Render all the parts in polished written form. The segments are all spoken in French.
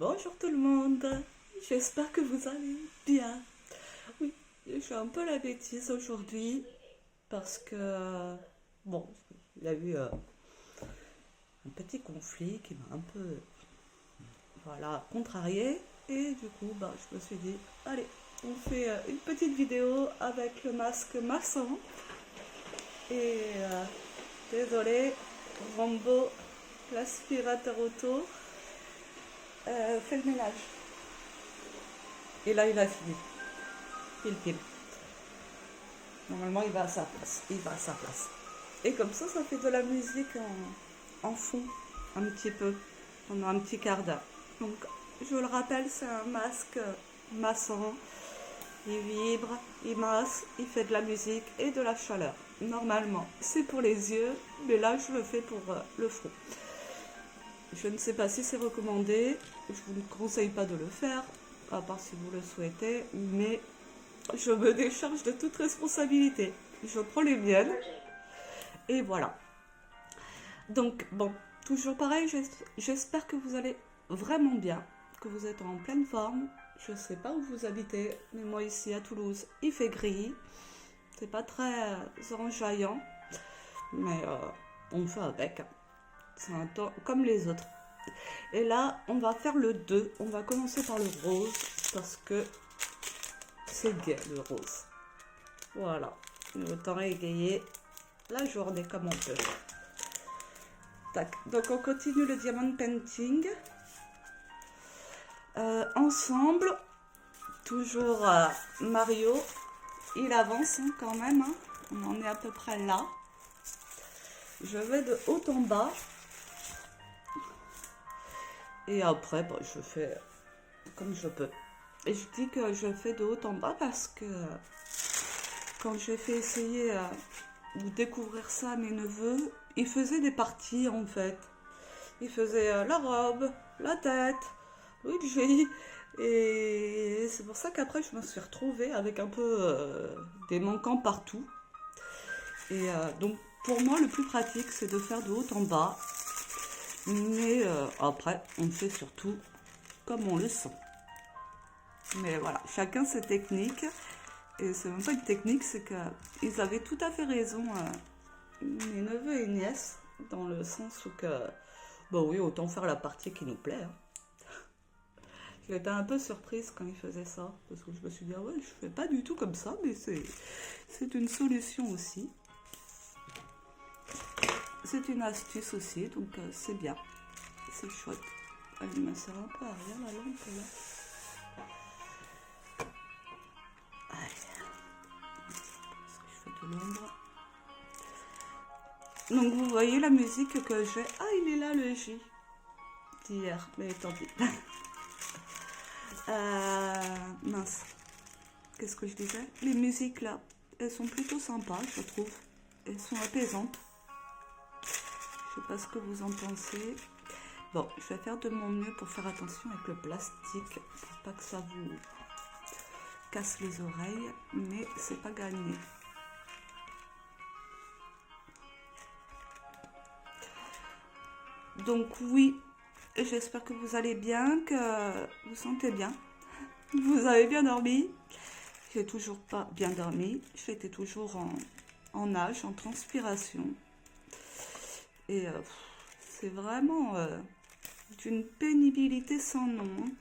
Bonjour tout le monde, j'espère que vous allez bien. Oui, je fais un peu la bêtise aujourd'hui parce que, bon, il y a eu un petit conflit qui m'a un peu, voilà, contrarié. Et du coup, bah, je me suis dit, allez, on fait une petite vidéo avec le masque maçon. Et désolé, Rambo, l'aspirateur auto, fait le ménage. Et là, il a fini. Pile pile. Normalement, il va à sa place. Il va à sa place. Et comme ça fait de la musique en fond, un petit peu, pendant un petit quart d'heure. Donc, je vous le rappelle, c'est un masque maçon. Il vibre, il masse, il fait de la musique et de la chaleur. Normalement, c'est pour les yeux, mais là, je le fais pour le front. Je ne sais pas si c'est recommandé. Je vous ne conseille pas de le faire, à part si vous le souhaitez, mais je me décharge de toute responsabilité. Je prends les miennes. Et voilà. Donc, bon, toujours pareil, j'espère que vous allez vraiment bien, que vous êtes en pleine forme. Je ne sais pas où vous habitez, mais moi ici à Toulouse, il fait gris. C'est pas très enjaillant, mais on fait avec. C'est un temps comme les autres. Et là, on va faire le 2. On va commencer par le rose, parce que c'est gai le rose. Voilà. Autant égayer la journée comme on peut. Tac. Donc on continue le diamond painting. Ensemble, toujours Mario, il avance hein, quand même. Hein. On en est à peu près là. Je vais de haut en bas. Et après, bon, je fais comme je peux. Et je dis que je fais de haut en bas parce que quand j'ai fait essayer ou découvrir ça à mes neveux, ils faisaient des parties en fait. Ils faisaient la robe, la tête, Luigi. Et c'est pour ça qu'après je me suis retrouvée avec un peu des manquants partout. Et donc pour moi le plus pratique c'est de faire de haut en bas. Mais après on fait surtout comme on le sent. Mais voilà, chacun ses techniques. Et c'est même pas une technique, c'est qu'ils avaient tout à fait raison, mes neveux et nièces, dans le sens où que, bah oui, autant faire la partie qui nous plaît. Hein. J'étais un peu surprise quand ils faisaient ça, parce que je me suis dit, ah ouais, je fais pas du tout comme ça, mais c'est une solution aussi. C'est une astuce aussi, donc c'est bien, c'est chouette. Elle me sert un peu à rien la lampe là. L'ombre. Donc vous voyez la musique que j'ai. Ah, il est là le J d'hier, mais tant pis. Mince. Qu'est-ce que je disais? Les musiques là, elles sont plutôt sympas, je trouve. Elles sont apaisantes. Je sais pas ce que vous en pensez. Bon, je vais faire de mon mieux pour faire attention avec le plastique, pour pas que ça vous casse les oreilles, mais c'est pas gagné. Donc oui, j'espère que vous allez bien, que vous sentez bien. Vous avez bien dormi. J'ai toujours pas bien dormi. J'étais toujours en nage, en transpiration. Et c'est vraiment d'une pénibilité sans nom. Hein.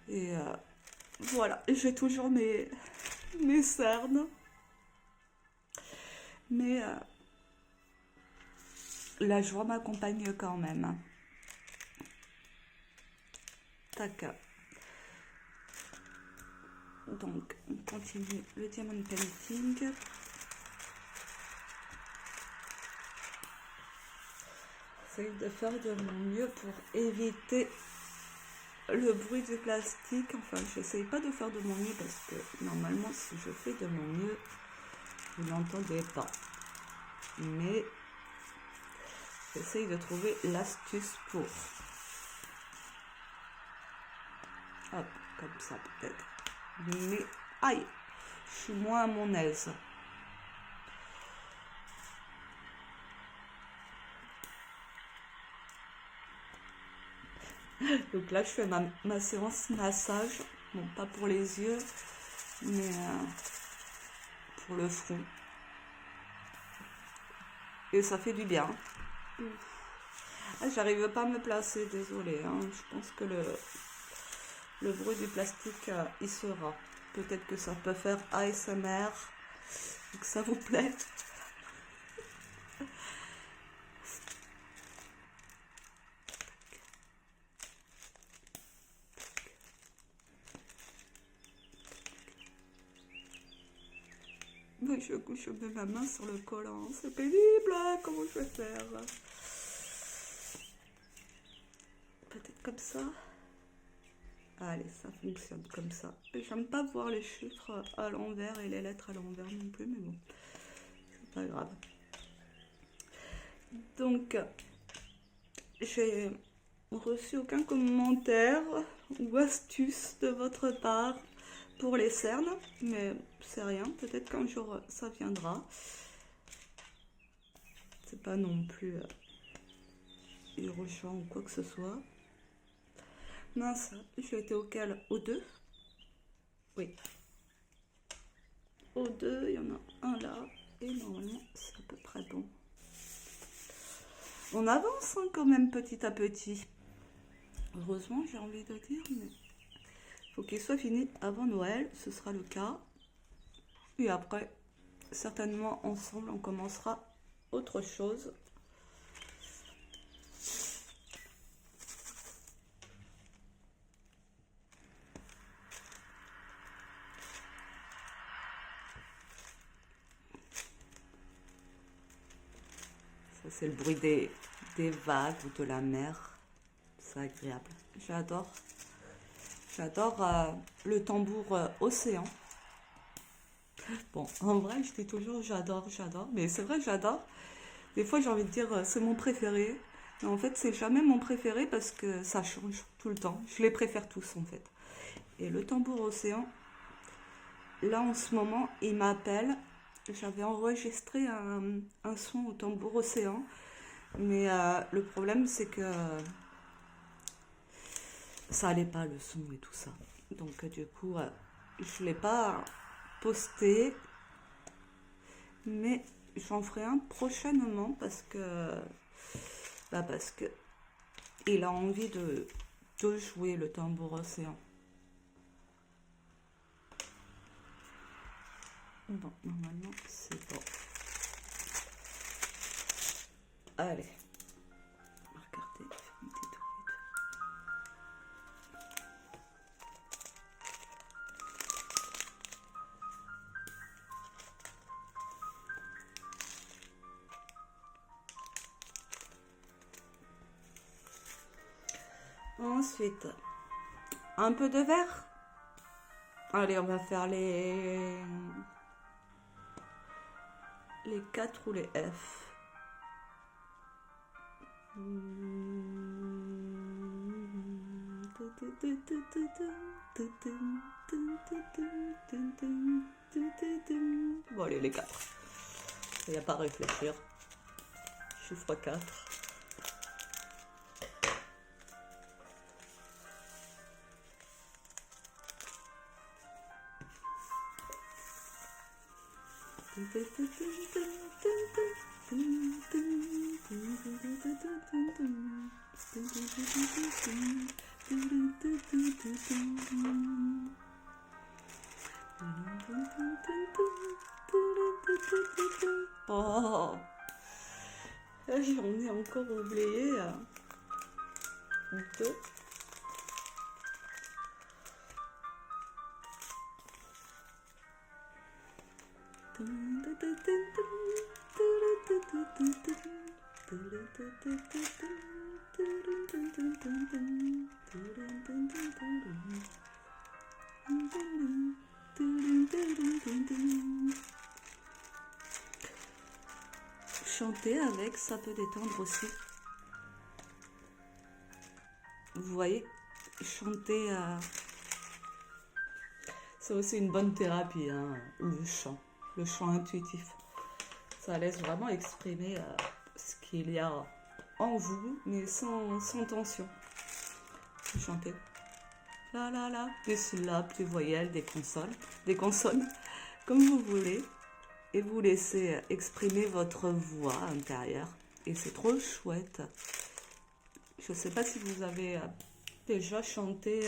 Et voilà, j'ai toujours mes cernes. Mais la joie m'accompagne quand même. Tac. Donc, on continue le diamond painting. J'essaie de faire de mon mieux pour éviter le bruit du plastique. Enfin, j'essaye pas de faire de mon mieux parce que normalement, si je fais de mon mieux, vous n'entendez pas. Mais j'essaye de trouver l'astuce pour. Hop, comme ça peut-être. Mais, aïe, je suis moins à mon aise. Donc là, je fais ma séance massage. Bon, pas pour les yeux, mais pour le front. Et ça fait du bien. Ah, j'arrive pas à me placer, désolée. Hein. Je pense que le bruit du plastique, il sera. Peut-être que ça peut faire ASMR, que ça vous plaît. Mais je mets ma main sur le collant, c'est pénible, comment je vais faire? Peut-être comme ça. Allez, ça fonctionne comme ça. J'aime pas voir les chiffres à l'envers et les lettres à l'envers non plus, mais bon, c'est pas grave. Donc, j'ai reçu aucun commentaire ou astuce de votre part pour les cernes, mais c'est rien, peut-être qu'un jour ça viendra. C'est pas non plus urgent ou quoi que ce soit. Mince, j'ai été auquel? Au 2? Oui. Au 2, il y en a un là, et normalement c'est à peu près bon. On avance hein, quand même petit à petit. Heureusement, j'ai envie de dire, mais il faut qu'il soit fini avant Noël, ce sera le cas. Et après, certainement ensemble, on commencera autre chose. Ça, c'est le bruit des vagues ou de la mer. C'est agréable. J'adore. J'adore le tambour océan. Bon, en vrai, je dis toujours j'adore, mais c'est vrai, j'adore. Des fois, j'ai envie de dire c'est mon préféré. Mais en fait, c'est jamais mon préféré parce que ça change tout le temps. Je les préfère tous, en fait. Et le tambour océan, là, en ce moment, il m'appelle. J'avais enregistré un son au tambour océan. Mais le problème, c'est que ça allait pas, le son et tout ça. Donc, du coup, je l'ai pas posté. Mais j'en ferai un prochainement parce que il a envie de jouer le tambour océan. Bon, normalement c'est bon. Allez, on va regarder, faire une petite orbite. Ensuite, un peu de vert. Allez, on va faire les 4 ou les F. Bon, allez, les 4. Il n'y a pas à réfléchir. Chiffre 4. Oh, j'en ai encore oublié deux. Chanter avec, ça peut détendre aussi. Vous voyez, chanter, c'est aussi une bonne thérapie, hein, le chant intuitif. Ça laisse vraiment exprimer ce qu'il y a en vous, mais sans tension. Chanter. La la la. Des syllabes, des voyelles, des consonnes, comme vous voulez. Et vous laissez exprimer votre voix intérieure. Et c'est trop chouette. Je ne sais pas si vous avez déjà chanté,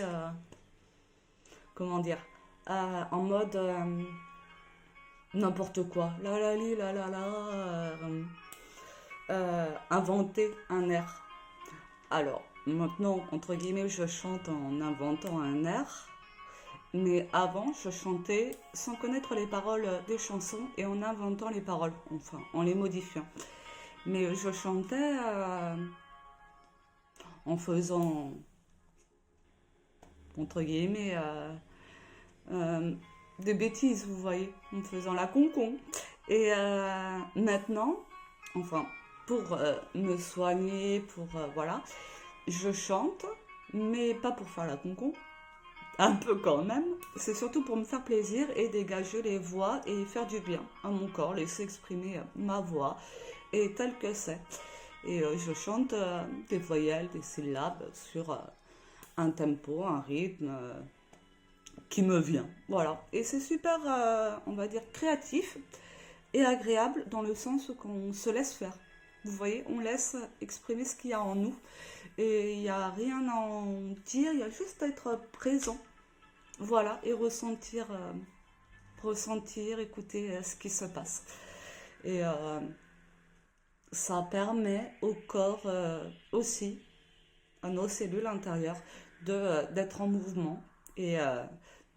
comment dire, en mode n'importe quoi. La la li, la la la. Inventer un air. Alors, maintenant, entre guillemets, je chante en inventant un air. Mais avant, je chantais sans connaître les paroles des chansons et en inventant les paroles, enfin, en les modifiant. Mais je chantais en faisant, entre guillemets, des bêtises, vous voyez, en faisant la concon. Et maintenant, enfin, pour me soigner, pour, voilà, je chante, mais pas pour faire la concon. Un peu quand même. C'est surtout pour me faire plaisir et dégager les voix et faire du bien à mon corps, laisser exprimer ma voix et telle que c'est. Et je chante des voyelles, des syllabes sur un tempo, un rythme qui me vient. Voilà. Et c'est super, on va dire, créatif et agréable dans le sens qu'on se laisse faire. Vous voyez, on laisse exprimer ce qu'il y a en nous. Et il n'y a rien à en dire, il y a juste à être présent. Voilà, et ressentir, écouter ce qui se passe. Et ça permet au corps aussi, à nos cellules intérieures, d'être en mouvement et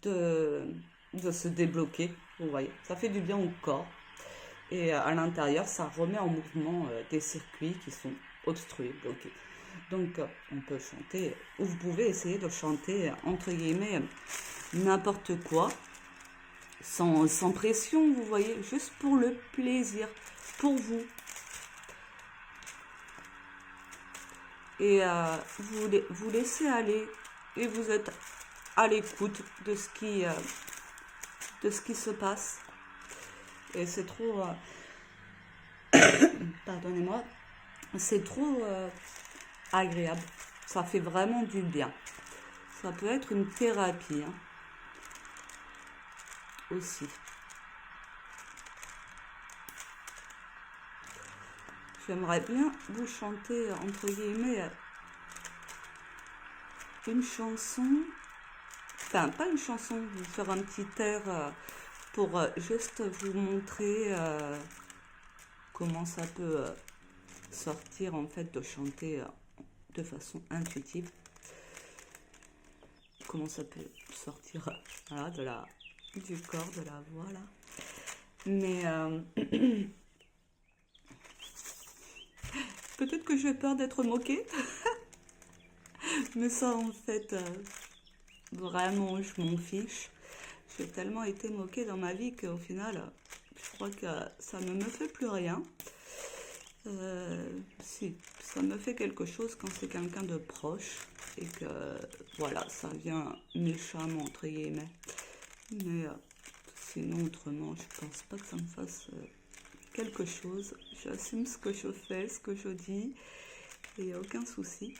de se débloquer. Vous voyez, ça fait du bien au corps. Et à l'intérieur, ça remet en mouvement des circuits qui sont obstrués, bloqués. Donc, on peut chanter, ou vous pouvez essayer de chanter, entre guillemets, n'importe quoi, sans pression, vous voyez, juste pour le plaisir, pour vous. Et vous laissez aller, et vous êtes à l'écoute de ce qui se passe. Et c'est trop... pardonnez-moi, c'est trop... agréable, ça fait vraiment du bien. Ça peut être une thérapie aussi. J'aimerais bien vous chanter, entre guillemets, une chanson, enfin pas une chanson, vous faire un petit air pour juste vous montrer comment ça peut sortir en fait de chanter de façon intuitive, comment ça peut sortir voilà, du corps, de la voix là. Mais peut-être que j'ai peur d'être moquée, mais ça en fait vraiment je m'en fiche. J'ai tellement été moquée dans ma vie qu'au final je crois que ça ne me fait plus rien. Si, ça me fait quelque chose quand c'est quelqu'un de proche et que voilà, ça vient méchamment entre guillemets. Mais sinon, autrement, je pense pas que ça me fasse quelque chose. J'assume ce que je fais, ce que je dis, et il n'y a aucun souci.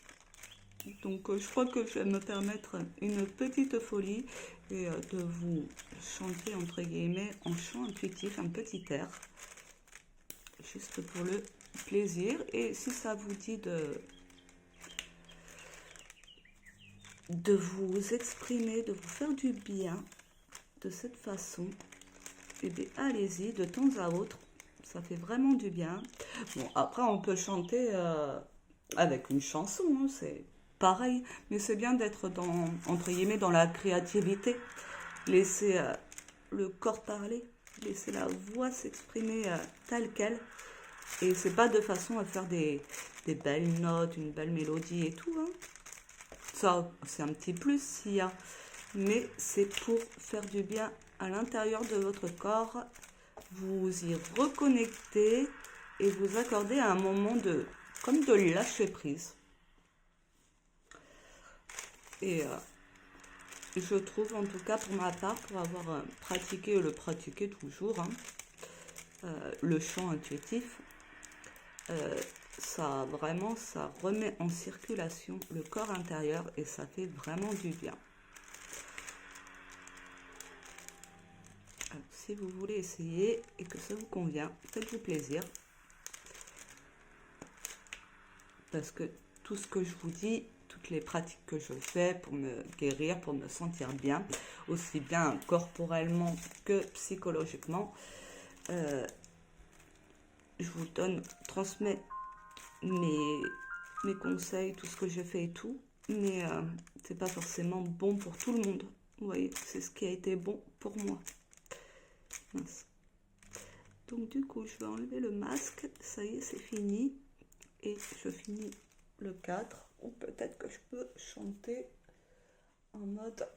Donc, je crois que je vais me permettre une petite folie et de vous chanter entre guillemets en chant intuitif, un petit air, juste pour le plaisir. Et si ça vous dit de vous exprimer, de vous faire du bien de cette façon, et bien allez-y de temps à autre, ça fait vraiment du bien. Bon, après on peut chanter avec une chanson, hein, c'est pareil, mais c'est bien d'être dans, entre guillemets, dans la créativité, laisser le corps parler, laisser la voix s'exprimer telle qu'elle. Et c'est pas de façon à faire des belles notes, une belle mélodie et tout. Hein. Ça, c'est un petit plus s'il y a. Mais c'est pour faire du bien à l'intérieur de votre corps. Vous y reconnectez et vous accordez un moment comme de lâcher prise. Et je trouve, en tout cas pour ma part, pour avoir pratiqué et le pratiquer toujours, hein, le chant intuitif, ça vraiment, ça remet en circulation le corps intérieur et ça fait vraiment du bien. Alors, si vous voulez essayer et que ça vous convient, faites-vous plaisir. Parce que tout ce que je vous dis, toutes les pratiques que je fais pour me guérir, pour me sentir bien, aussi bien corporellement que psychologiquement, je vous transmets mes conseils, tout ce que je fais et tout, mais c'est pas forcément bon pour tout le monde. Vous voyez, c'est ce qui a été bon pour moi. Mince. Donc du coup, je vais enlever le masque, ça y est, c'est fini. Et je finis le 4, ou peut-être que je peux chanter en mode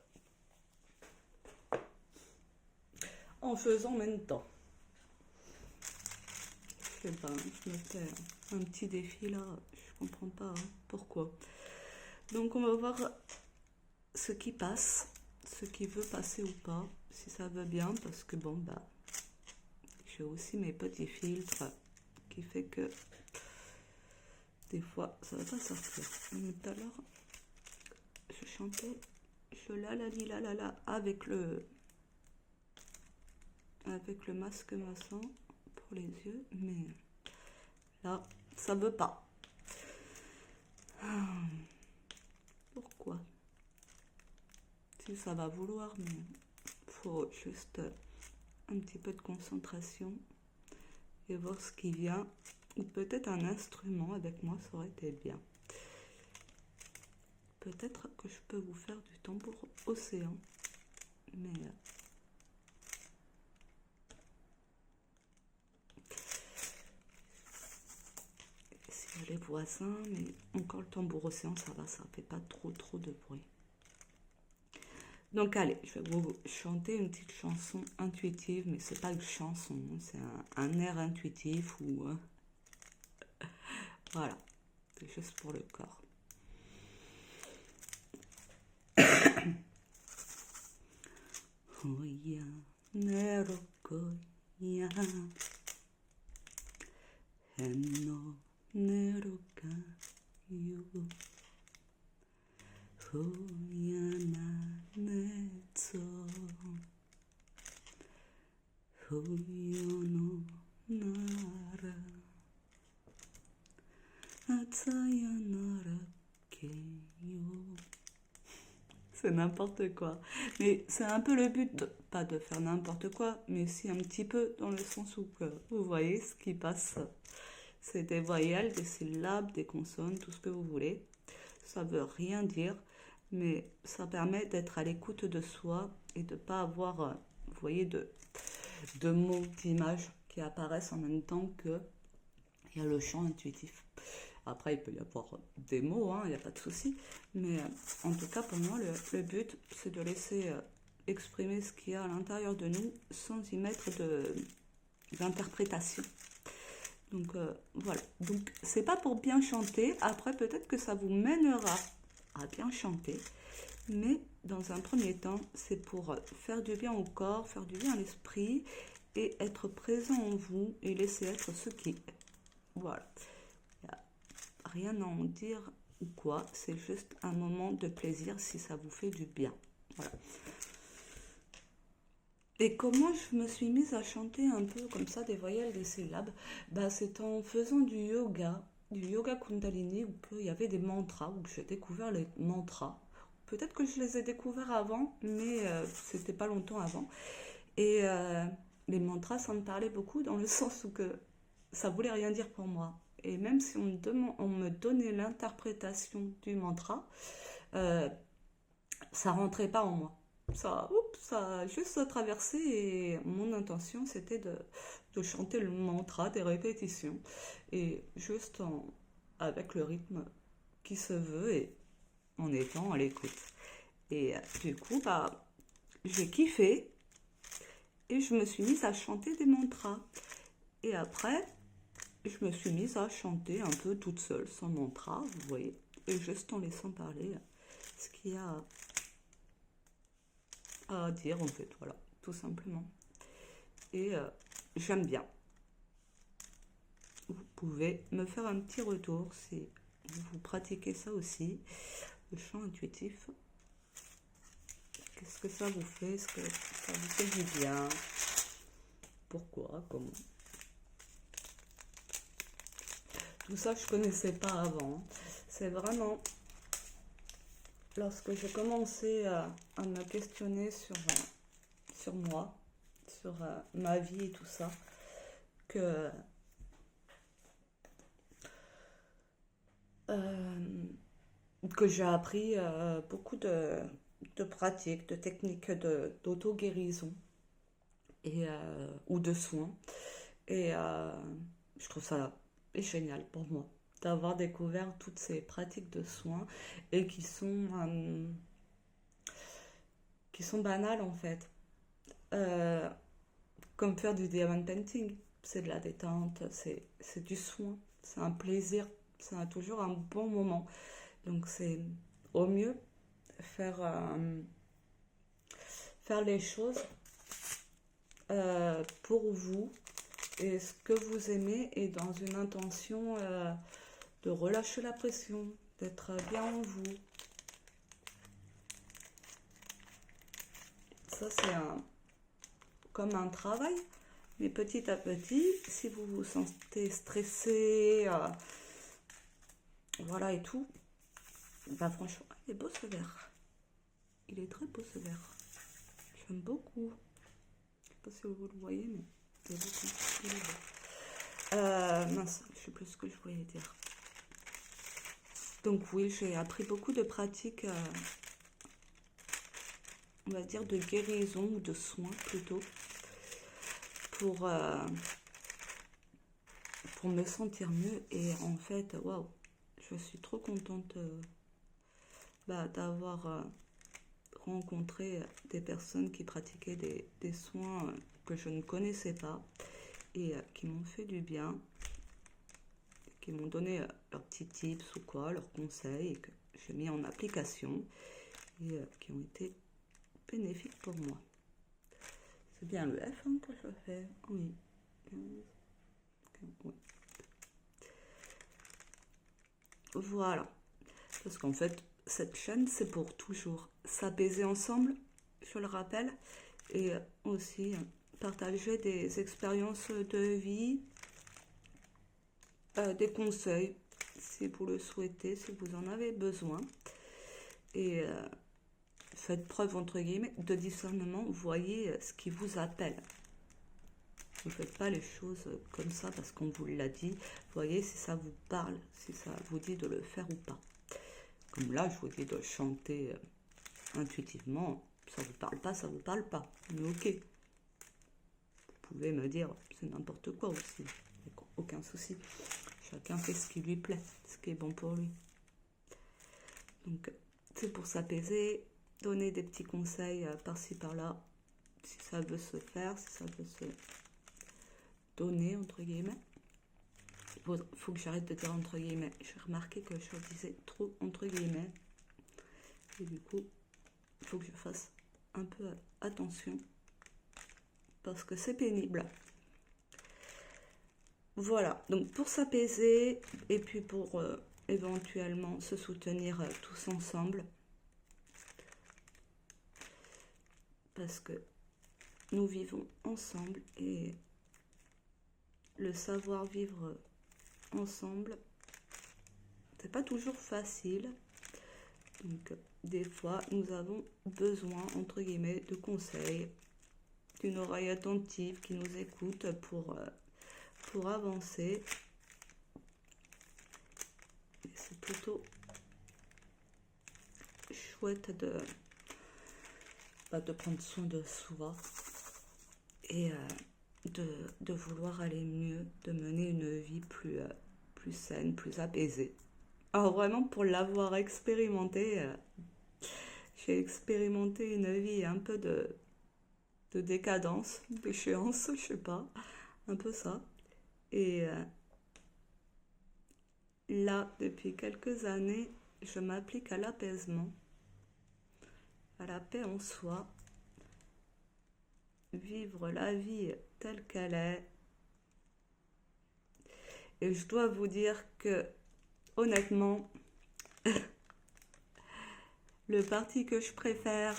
en faisant en même temps. Je sais pas, je me fais un petit défi là, je comprends pas pourquoi. Donc on va voir ce qui passe, ce qui veut passer ou pas, si ça veut bien, parce que bon bah j'ai aussi mes petits filtres qui fait que des fois ça va pas sortir. Tout à l'heure je chantais je la avec le masque maçon pour les yeux, mais là ça veut pas. Pourquoi? Si ça va vouloir, mais faut juste un petit peu de concentration et voir ce qui vient, ou peut-être un instrument avec moi, ça aurait été bien. Peut-être que je peux vous faire du tambour océan, mais si les voisins, mais encore le tambour océan, ça va, ça fait pas trop de bruit. Donc allez, je vais vous chanter une petite chanson intuitive, mais c'est pas une chanson, c'est un air intuitif ou voilà, c'est juste pour le corps. Oya nerokoya henno nerokayu Hoyana netso Hoyono nara Atsayanara keyo. C'est n'importe quoi. Mais c'est un peu le but, pas de faire n'importe quoi, mais aussi un petit peu dans le sens où vous voyez ce qui passe. C'est des voyelles, des syllabes, des consonnes, tout ce que vous voulez. Ça veut rien dire, mais ça permet d'être à l'écoute de soi et de ne pas avoir, vous voyez, de mots, d'images qui apparaissent en même temps que il y a le chant intuitif. Après, il peut y avoir des mots, il n'y a pas de souci. Mais en tout cas, pour moi, le but, c'est de laisser exprimer ce qu'il y a à l'intérieur de nous sans y mettre d'interprétation. Donc voilà. Donc c'est pas pour bien chanter. Après, peut-être que ça vous mènera à bien chanter. Mais dans un premier temps, c'est pour faire du bien au corps, faire du bien à l'esprit et être présent en vous et laisser être ce qui est. Voilà. Rien à en dire ou quoi, c'est juste un moment de plaisir si ça vous fait du bien. Voilà. Et comment je me suis mise à chanter un peu comme ça des voyelles, des syllabes, bah, c'est en faisant du yoga Kundalini, où il y avait des mantras, où j'ai découvert les mantras. Peut-être que je les ai découverts avant, mais c'était pas longtemps avant. Et les mantras, ça me parlait beaucoup dans le sens où que ça voulait rien dire pour moi. Et même si on me donnait l'interprétation du mantra, ça rentrait pas en moi. Ça a juste traversé et mon intention c'était de chanter le mantra des répétitions et juste avec le rythme qui se veut et en étant à l'écoute. Et du coup, bah, j'ai kiffé et je me suis mise à chanter des mantras. Et après, je me suis mise à chanter un peu toute seule, sans mantra, vous voyez, et juste en laissant parler ce qu'il y a à dire, en fait, voilà, tout simplement. Et j'aime bien. pouvez me faire un petit retour si vous pratiquez ça aussi, le chant intuitif. Qu'est-ce que ça vous fait? Est-ce que ça vous fait du bien? Pourquoi? Comment? Tout ça, je connaissais pas avant. C'est vraiment lorsque j'ai commencé à me questionner sur moi, sur ma vie et tout ça, que euh, que j'ai appris beaucoup de pratiques, de techniques d'auto-guérison ou de soins. Et je trouve ça génial pour moi d'avoir découvert toutes ces pratiques de soins et qui sont banales en fait. Euh, Comme faire du diamond painting, c'est de la détente, c'est du soin, c'est un plaisir, c'est toujours un bon moment. Donc c'est au mieux faire, faire les choses pour vous et ce que vous aimez et dans une intention de relâcher la pression, d'être bien en vous. Ça c'est comme un travail, mais petit à petit, si vous vous sentez stressé, voilà et tout, bah franchement, il est beau ce verre. Il est très beau ce verre. J'aime beaucoup. Je sais pas si vous le voyez, mais il est beaucoup. Il est beau. Mince, je sais plus ce que je voulais dire. Donc oui, j'ai appris beaucoup de pratiques, on va dire de guérison ou de soins plutôt, pour, euh, pour me sentir mieux. Et en fait, waouh, je suis trop contente d'avoir rencontré des personnes qui pratiquaient des soins que je ne connaissais pas et qui m'ont fait du bien, qui m'ont donné leurs petits tips ou quoi, leurs conseils et que j'ai mis en application et qui ont été bénéfiques pour moi. C'est bien le F hein, que je fais. Oui. Oui. Voilà. Parce qu'en fait, cette chaîne, c'est pour toujours s'apaiser ensemble, je le rappelle, et aussi partager des expériences de vie, des conseils, si vous le souhaitez, si vous en avez besoin. Et faites preuve, entre guillemets, de discernement, voyez ce qui vous appelle. Ne faites pas les choses comme ça parce qu'on vous l'a dit. Voyez si ça vous parle, si ça vous dit de le faire ou pas. Comme là, je vous dis de chanter intuitivement. Ça vous parle pas, ça vous parle pas. Mais ok. Vous pouvez me dire c'est n'importe quoi aussi. Aucun souci. Chacun fait ce qui lui plaît, ce qui est bon pour lui. Donc, c'est pour s'apaiser, donner des petits conseils par-ci par-là, si ça veut se faire, si ça veut se donner, entre guillemets. Il faut que j'arrête de dire entre guillemets. J'ai remarqué que je disais trop entre guillemets. Et du coup, il faut que je fasse un peu attention parce que c'est pénible. Voilà, donc pour s'apaiser et puis pour éventuellement se soutenir tous ensemble. Parce que nous vivons ensemble et le savoir vivre ensemble, c'est pas toujours facile. Donc des fois, nous avons besoin, entre guillemets, de conseils, d'une oreille attentive qui nous écoute pour avancer. Et c'est plutôt chouette de prendre soin de soi et de vouloir aller mieux, de mener une vie plus saine, plus apaisée. Alors vraiment, pour l'avoir expérimenté, j'ai expérimenté une vie un peu de décadence, d'échéance, je sais pas, un peu ça. Et là, depuis quelques années, je m'applique à l'apaisement, à la paix en soi, vivre la vie telle qu'elle est. Et je dois vous dire que, honnêtement, le parti que je préfère,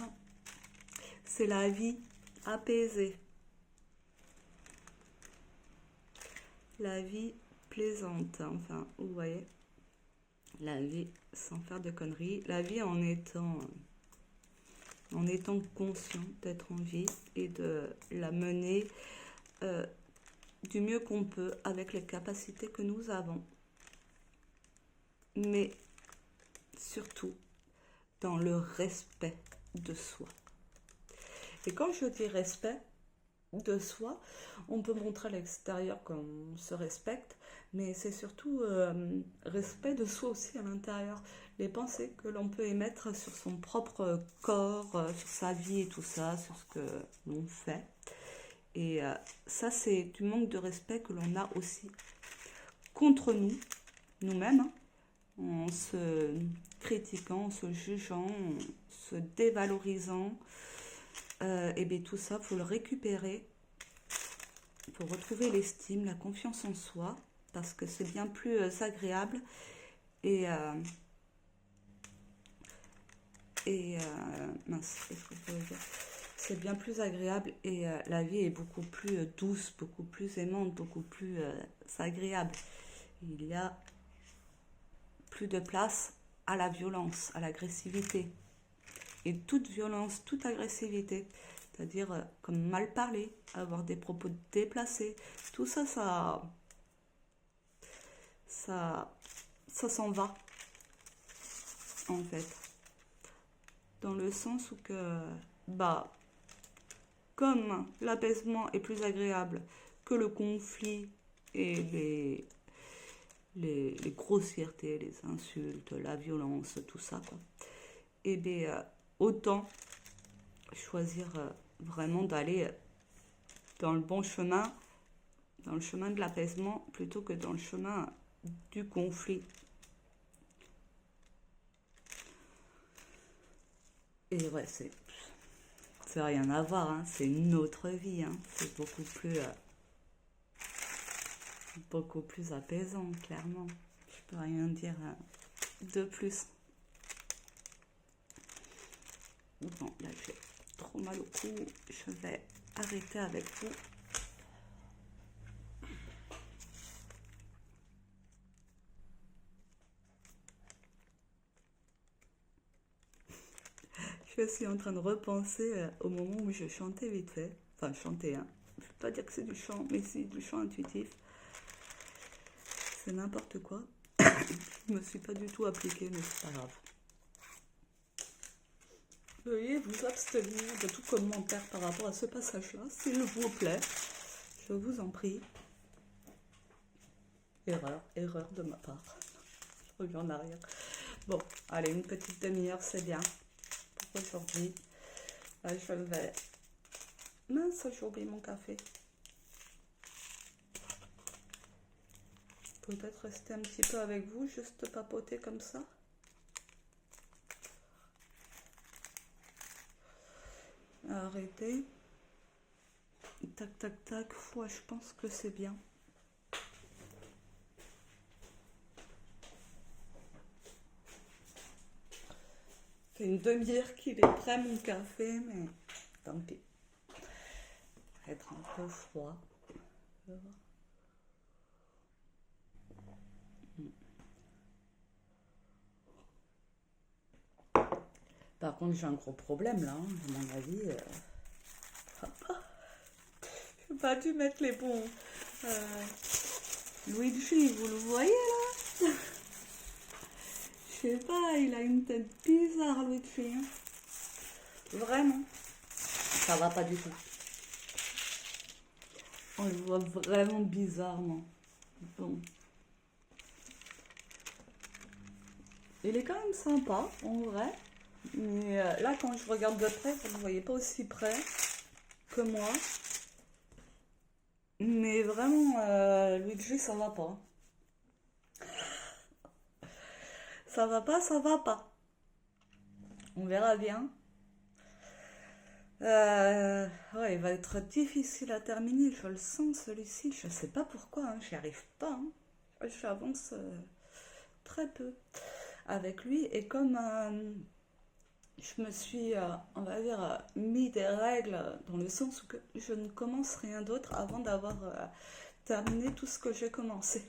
c'est la vie apaisée. La vie plaisante, enfin, vous voyez. La vie sans faire de conneries. La vie en étant conscient d'être en vie et de la mener du mieux qu'on peut avec les capacités que nous avons. Mais surtout dans le respect de soi. Et quand je dis respect de soi, on peut montrer à l'extérieur qu'on se respecte, mais c'est surtout respect de soi aussi à l'intérieur. Les pensées que l'on peut émettre sur son propre corps, sur sa vie et tout ça, sur ce que l'on fait. Et ça, c'est du manque de respect que l'on a aussi contre nous, nous-mêmes, hein, en se critiquant, en se jugeant, en se dévalorisant. Et bien tout ça, il faut le récupérer pour retrouver l'estime, la confiance en soi, parce que c'est bien plus agréable et mince, qu'est-ce que je voulais dire, c'est bien plus agréable et la vie est beaucoup plus douce, beaucoup plus aimante, beaucoup plus agréable. Il y a plus de place à la violence, à l'agressivité. Et toute violence, toute agressivité, c'est-à-dire comme mal parler, avoir des propos déplacés, tout ça, ça s'en va, en fait. Dans le sens où que, bah, comme l'apaisement est plus agréable que le conflit et les grossièretés, les insultes, la violence, tout ça, quoi. Et bien, autant choisir vraiment d'aller dans le bon chemin, dans le chemin de l'apaisement, plutôt que dans le chemin du conflit. Et ouais, c'est rien à voir, hein. C'est une autre vie, hein. C'est beaucoup plus apaisant, clairement. Je peux rien dire de plus. Bon, là j'ai trop mal au cou, je vais arrêter avec vous. Je suis en train de repenser au moment où je chantais vite fait. Enfin, chanter, hein. Je ne veux pas dire que c'est du chant, mais c'est du chant intuitif. C'est n'importe quoi. Je me suis pas du tout appliquée, mais c'est pas grave. Veuillez vous abstenir de tout commentaire par rapport à ce passage-là, s'il vous plaît. Je vous en prie. Erreur de ma part. Je reviens en arrière. Bon, allez, une petite demi-heure, c'est bien. Pour aujourd'hui. Là, je vais... Mince, j'ai oublié mon café. Peut-être rester un petit peu avec vous, juste papoter comme ça. Arrêtez. Tac, tac, tac. Ouais, je pense que c'est bien. C'est une demi-heure qu'il est prêt mon café, mais tant pis. Ça va être un peu froid. Par contre, j'ai un gros problème là, hein. À mon avis. J'ai pas dû mettre les bons. Luigi, vous le voyez là? Je sais pas, il a une tête bizarre, Luigi. Hein. Vraiment. Ça va pas du tout. On le voit vraiment bizarrement. Bon. Il est quand même sympa, en vrai. Mais là, quand je regarde de près, vous ne le voyez pas aussi près que moi. Mais vraiment, Luigi, ça va pas. Ça va pas, ça va pas. On verra bien. Ouais, il va être difficile à terminer, je le sens celui-ci. Je sais pas pourquoi, hein, j'y arrive pas. Hein. j'avance très peu avec lui. Et comme je me suis, on va dire, mis des règles dans le sens où je ne commence rien d'autre avant d'avoir terminé tout ce que j'ai commencé.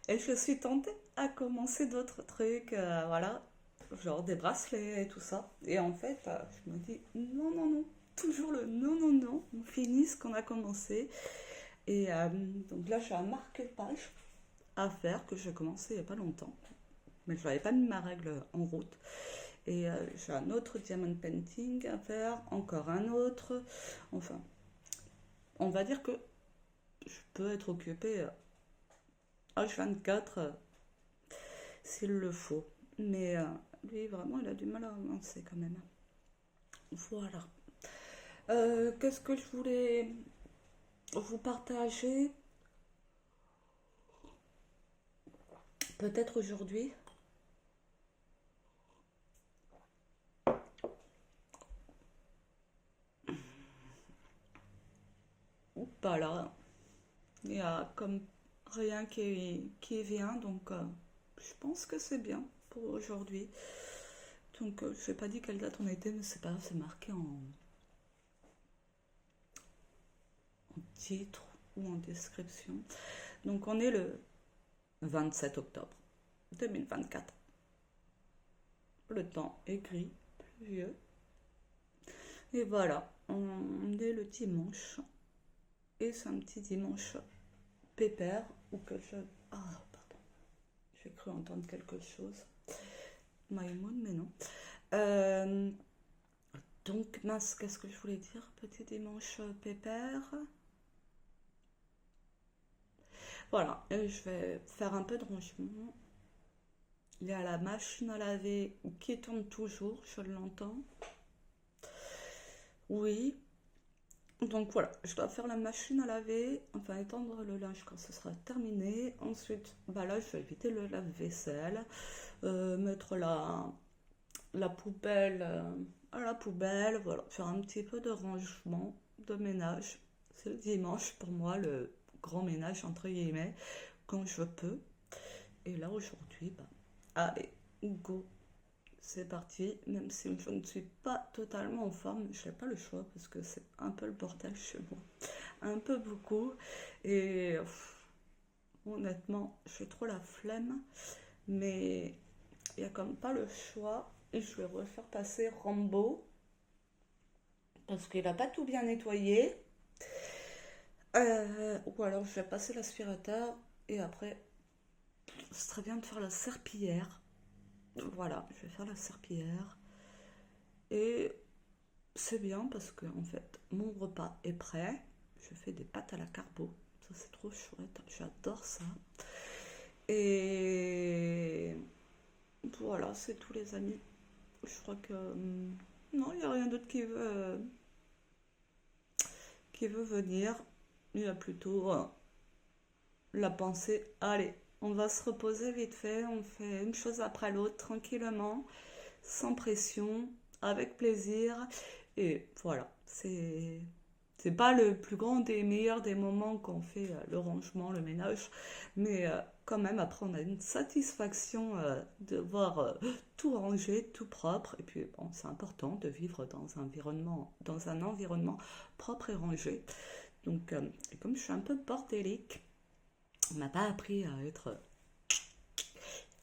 Et je suis tentée à commencer d'autres trucs, voilà, genre des bracelets et tout ça. Et en fait, je me dis non, non, non, toujours le non, non, non, on finit ce qu'on a commencé. Et donc là, j'ai un marque-page à faire que j'ai commencé il n'y a pas longtemps. Mais je n'avais pas mis ma règle en route. Et j'ai un autre diamond painting à faire, encore un autre. Enfin, on va dire que je peux être occupée H24 s'il le faut. Mais lui, vraiment, il a du mal à avancer quand même. Voilà. Qu'est-ce que je voulais vous partager? Peut-être aujourd'hui. Ou pas là. Il y a comme rien qui vient, donc je pense que c'est bien pour aujourd'hui. Donc je n'ai pas dit quelle date on était, mais c'est pas grave, c'est marqué en titre ou en description. Donc on est le 27 octobre 2024. Le temps est gris, pluvieux. Et voilà, on est le dimanche. Et c'est un petit dimanche pépère ou que je... Ah, pardon. J'ai cru entendre quelque chose. Maïmoun, mais non. Euh, donc, mince, qu'est-ce que je voulais dire? Petit dimanche pépère. Voilà, et je vais faire un peu de rangement. Il y a la machine à laver qui tourne toujours, je l'entends. Oui. Donc voilà, je dois faire la machine à laver, enfin étendre le linge quand ce sera terminé. Ensuite, bah là, je vais éviter le lave-vaisselle, mettre la poubelle à la poubelle, voilà, faire un petit peu de rangement, de ménage. C'est le dimanche pour moi, le grand ménage entre guillemets, quand je peux. Et là aujourd'hui, bah, allez, go, c'est parti. Même si je ne suis pas totalement en forme, je n'ai pas le choix parce que c'est un peu le bordel chez moi, un peu beaucoup. Et honnêtement, j'ai trop la flemme, mais il n'y a comme pas le choix. Et je vais refaire passer Rambo parce qu'il n'a pas tout bien nettoyé. Ou alors je vais passer l'aspirateur et après, ce serait bien de faire la serpillière. Voilà, je vais faire la serpillière. Et c'est bien parce que en fait, mon repas est prêt. Je fais des pâtes à la carbo. Ça, c'est trop chouette. J'adore ça. Et voilà, c'est tous les amis. Je crois que non, il n'y a rien d'autre qui veut venir. Il y a plutôt la pensée, allez, on va se reposer vite fait, on fait une chose après l'autre, tranquillement, sans pression, avec plaisir. Et voilà, c'est pas le plus grand des meilleurs des moments quand on fait le rangement, le ménage, mais quand même après on a une satisfaction de voir tout rangé, tout propre. Et puis bon, c'est important de vivre dans un environnement propre et rangé. Donc, et comme je suis un peu bordélique, on m'a pas appris à être.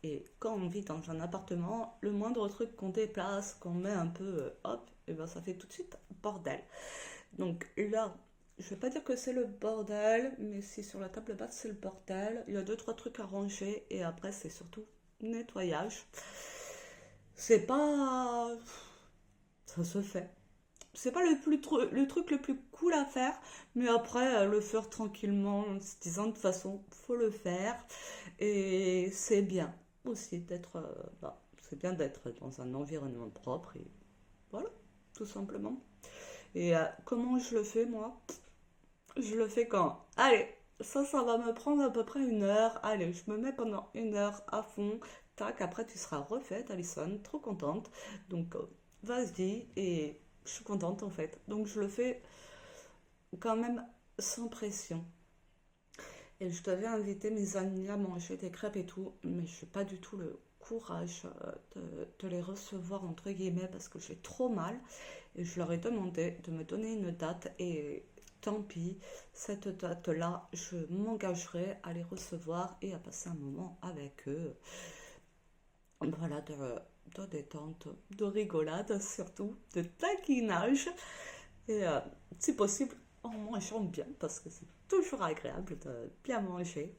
Et quand on vit dans un appartement, le moindre truc qu'on déplace, qu'on met un peu, hop, et ben ça fait tout de suite bordel. Donc là, je vais pas dire que c'est le bordel, mais si sur la table basse c'est le bordel, il y a deux trois trucs à ranger et après c'est surtout nettoyage. C'est pas, ça se fait. C'est pas le truc le plus cool à faire, mais après le faire tranquillement en se disant de toute façon faut le faire et c'est bien aussi d'être, bah, c'est bien d'être dans un environnement propre et voilà, tout simplement. Et comment je le fais moi? Je le fais quand? Allez, ça va me prendre à peu près une heure. Allez, je me mets pendant une heure à fond. Tac, après tu seras refaite, Alison, trop contente. Donc, vas-y, et je suis contente en fait. Donc, je le fais quand même sans pression. Et je devais inviter mes amis à manger des crêpes et tout, mais je n'ai pas du tout le courage de les recevoir, entre guillemets, parce que j'ai trop mal. Et je leur ai demandé de me donner une date et tant pis, cette date-là, je m'engagerai à les recevoir et à passer un moment avec eux. Voilà, de détente, de rigolade surtout, de taquinage. Et si possible, en mangeant bien, parce que c'est toujours agréable de bien manger.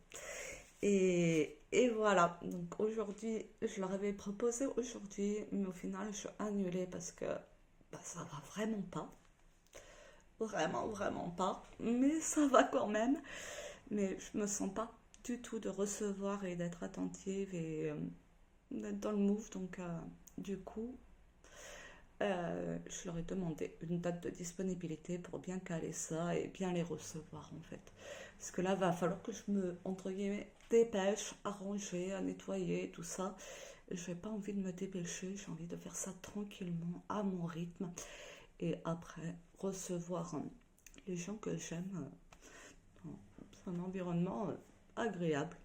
Et voilà, donc aujourd'hui, je leur avais proposé aujourd'hui, mais au final, je suis annulée parce que bah, ça va vraiment pas. Vraiment, vraiment pas. Mais ça va quand même. Mais je me sens pas du tout de recevoir et d'être attentive et d'être dans le move. Donc, du coup, je leur ai demandé une date de disponibilité pour bien caler ça et bien les recevoir en fait. Parce que là, va falloir que je me, entre guillemets, dépêche à ranger, à nettoyer, tout ça. Je n'ai pas envie de me dépêcher, j'ai envie de faire ça tranquillement, à mon rythme. Et après, recevoir les gens que j'aime dans un environnement agréable,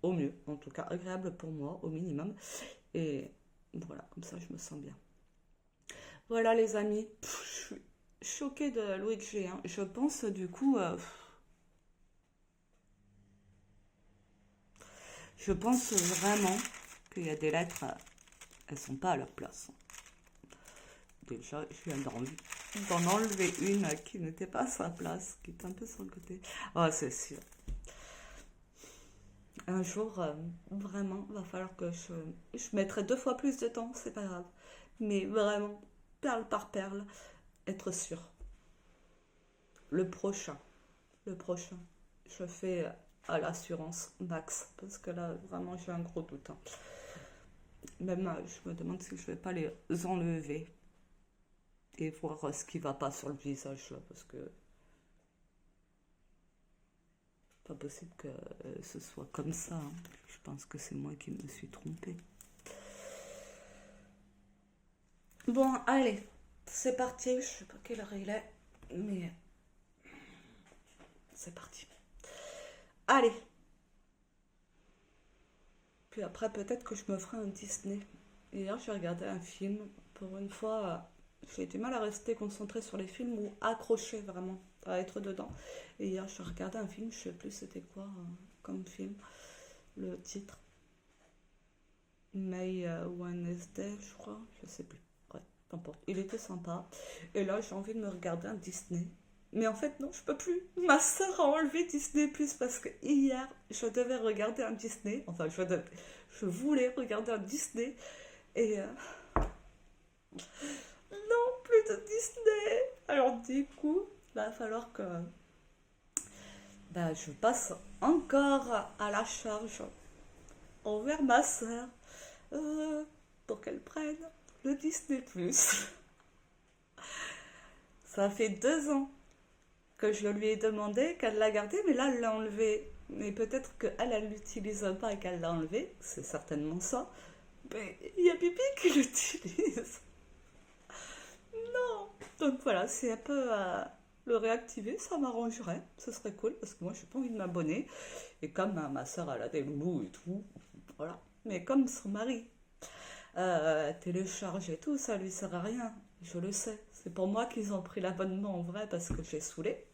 au mieux, en tout cas agréable pour moi, au minimum. Et voilà, comme ça, je me sens bien. Voilà les amis, je suis choquée de Luigi, hein. Je pense du coup, je pense vraiment qu'il y a des lettres, elles sont pas à leur place. Déjà, je viens d'en enlever une qui n'était pas à sa place, qui est un peu sur le côté. Ah, c'est sûr. Un jour, vraiment, va falloir que je mettrai 2 fois plus de temps, c'est pas grave. Mais vraiment, perle par perle, être sûr. Le prochain. Le prochain. Je fais à l'assurance max parce que là vraiment j'ai un gros doute, hein. Même je me demande si je vais pas les enlever et voir ce qui va pas sur le visage là, parce que pas possible que ce soit comme ça, hein. Je pense que c'est moi qui me suis trompée. Bon, allez, c'est parti. Je sais pas quelle heure il est, mais c'est parti. Allez. Puis après, peut-être que je me ferai un Disney. Hier, j'ai regardé un film. Pour une fois, j'ai du mal à rester concentrée sur les films ou accroché vraiment à être dedans. Et hier, j'ai regardé un film, je sais plus c'était quoi comme film, le titre. May Wednesday, je crois, je sais plus. Ouais, peu importe. Il était sympa. Et là, j'ai envie de me regarder un Disney. Mais en fait, non, je peux plus. Ma soeur a enlevé Disney Plus parce que hier, je devais regarder un Disney. Enfin, je voulais regarder un Disney. Et non, plus de Disney. Alors, du coup, va falloir que bah, je passe encore à la charge envers ma soeur pour qu'elle prenne le Disney Plus. Ça fait 2 ans que je lui ai demandé, qu'elle l'a gardé, mais là, elle l'a enlevé. Mais peut-être qu'elle, elle l'utilise pas et qu'elle l'a enlevé. C'est certainement ça. Mais il y a Bibi qui l'utilise. Non. Donc voilà, c'est un peu le réactiver, ça m'arrangerait. Ce serait cool parce que moi, je n'ai pas envie de m'abonner. Et comme ma soeur, elle a des loulous et tout, voilà. Mais comme son mari télécharge et tout, ça lui sert à rien. Je le sais. C'est pour moi qu'ils ont pris l'abonnement en vrai parce que j'ai saoulé.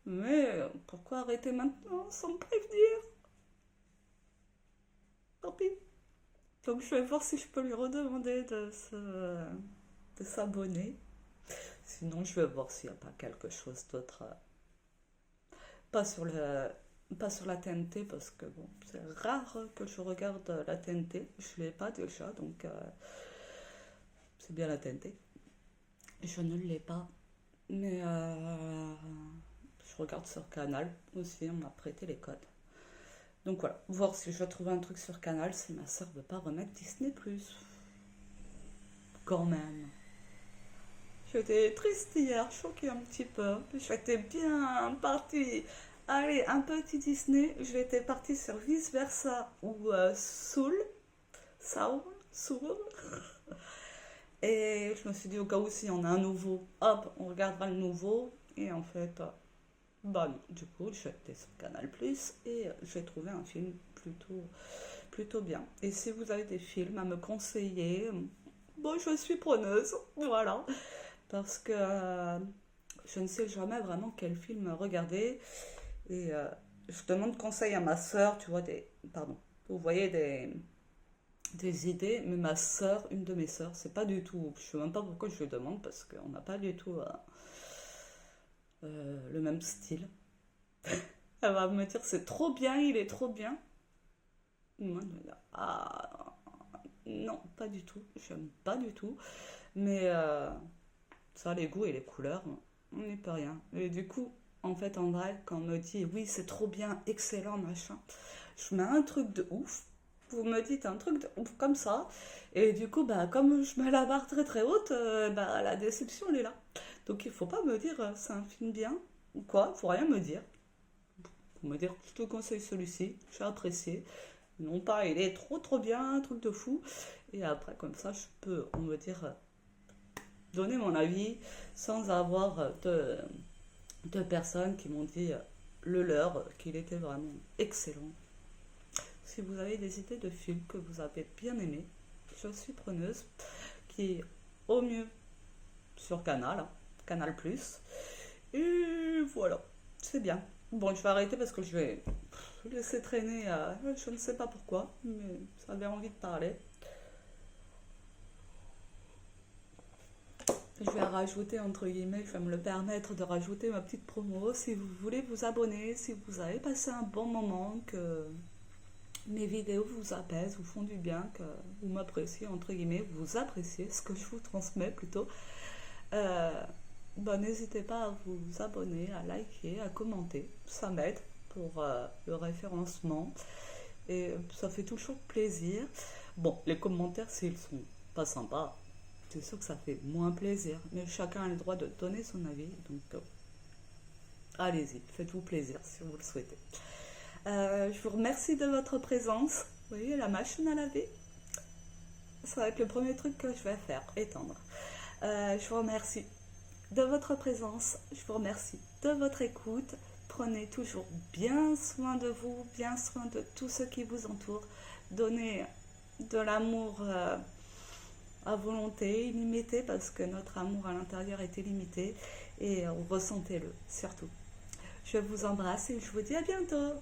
Mais pourquoi arrêter maintenant sans me prévenir? Tant pis. Donc je vais voir si je peux lui redemander de s'abonner. Sinon, je vais voir s'il n'y a pas quelque chose d'autre. Pas sur le, pas sur la TNT parce que bon, c'est rare que je regarde la TNT. Je ne l'ai pas déjà, donc c'est bien la TNT. Je ne l'ai pas. Mais je regarde sur Canal aussi, on m'a prêté les codes. Donc voilà, voir si je vais trouver un truc sur Canal si ma soeur veut pas remettre Disney+. Quand même. J'étais triste hier, choquée un petit peu. J'étais bien partie. Allez, un petit Disney. J'étais partie sur Vice Versa ou Soul, Soul. Et je me suis dit au cas où s'il y en a un nouveau, hop, on regardera le nouveau. Et en fait, Bah non, du coup, j'étais sur Canal+, et j'ai trouvé un film plutôt bien. Et si vous avez des films à me conseiller, bon, je suis preneuse, voilà. Parce que je ne sais jamais vraiment quel film regarder. Et je demande conseil à ma sœur, tu vois, pardon, vous voyez, des idées, mais ma sœur, une de mes sœurs, c'est pas du tout, je sais même pas pourquoi je lui demande, parce qu'on n'a pas du tout le même style. Elle va me dire, c'est trop bien, il est trop bien. Moi, je vais dire, ah, non, pas du tout, j'aime pas du tout. Mais ça, les goûts et les couleurs, on n'y peut rien. Et du coup, en fait, en vrai, quand on me dit, oui, c'est trop bien, excellent, machin, je mets un truc de ouf. Vous me dites un truc de ouf comme ça. Et du coup, bah, comme je mets la barre très très haute, bah, la déception, elle est là. Donc, il faut pas me dire, c'est un film bien ou quoi, faut rien me dire. Faut me dire, je te conseille celui-ci, j'ai apprécié. Non pas, il est trop trop bien, un truc de fou. Et après, comme ça, je peux, on va dire, donner mon avis sans avoir de personnes qui m'ont dit le leur, qu'il était vraiment excellent. Si vous avez des idées de films que vous avez bien aimés, je suis preneuse, qui est au mieux sur Canal, hein, Canal+. Et voilà, c'est bien. Bon, je vais arrêter parce que je vais laisser traîner, je ne sais pas pourquoi, mais ça avait envie de parler. Je vais rajouter, entre guillemets, je vais me le permettre de rajouter ma petite promo. Si vous voulez vous abonner, si vous avez passé un bon moment, que mes vidéos vous apaisent, vous font du bien, que vous m'appréciez, entre guillemets, vous appréciez ce que je vous transmets plutôt, euh, bah, n'hésitez pas à vous abonner, à liker, à commenter. Ça m'aide pour le référencement et ça fait toujours plaisir. Bon, les commentaires, s'ils sont pas sympas, c'est sûr que ça fait moins plaisir, mais chacun a le droit de donner son avis, donc allez-y, faites-vous plaisir si vous le souhaitez. Je vous remercie de votre présence. Vous voyez, la machine à laver, ça va être le premier truc que je vais faire, étendre. Je vous remercie de votre présence, je vous remercie de votre écoute. Prenez toujours bien soin de vous, bien soin de tous ceux qui vous entourent. Donnez de l'amour à volonté, illimité, parce que notre amour à l'intérieur est illimité, et ressentez-le surtout. Je vous embrasse et je vous dis à bientôt.